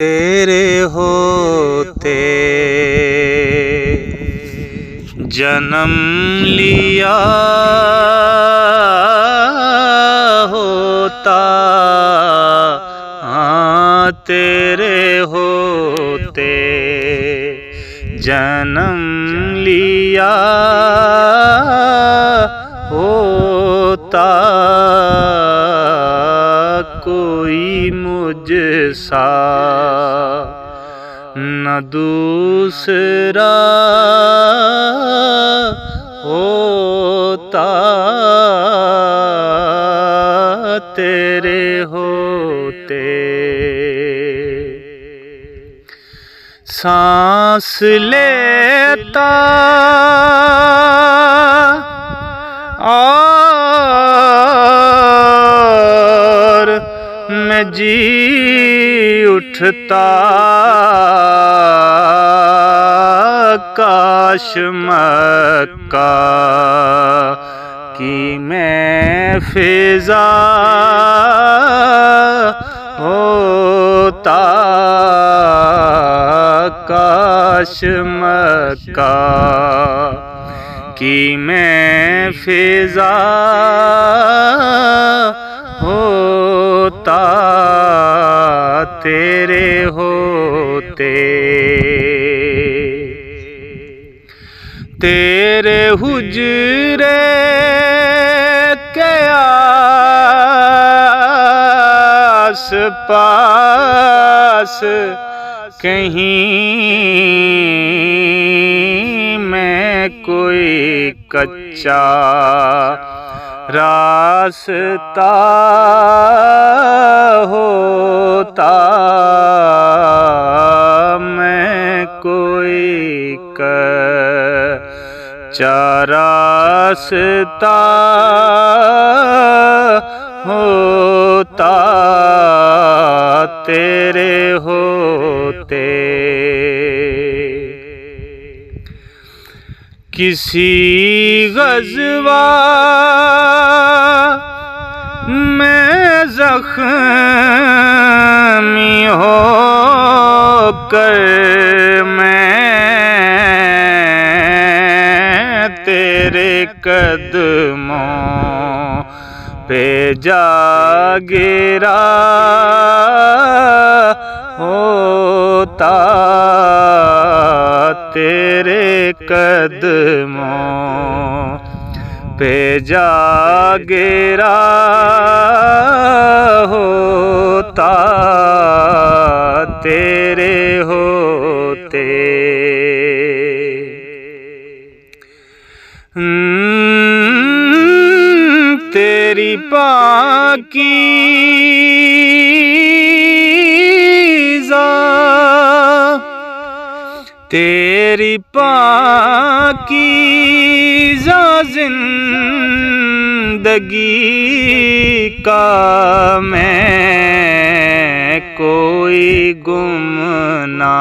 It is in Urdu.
تیرے ہوتے جنم لیا ہوتا، تیرے ہوتے جنم لیا ہوتا، کوئی مجھ سا نہ دوسرا ہوتا، تیرے ہوتے سانس لیتا اور میں جی اٹھتا، کاش مکہ کی میں فضا ہوتا، کاش مکہ کی میں فضا ہوتا، تیرے ہوتے تیرے حجرے کے آس پاس کہیں میں کوئی کچا راستہ ہوتا، میں کوئی کچا راستہ ہوتا، تیرے ہوتے کسی غزوہ میں زخمی ہو کر میں تیرے قدموں پہ جا گرا ہوتا، تیرے قدموں پہ جا گرا ہوتا، تیرے ہوتے تیری پاکیزہ تیری پاکیزہ زندگی کا میں کوئی گمنام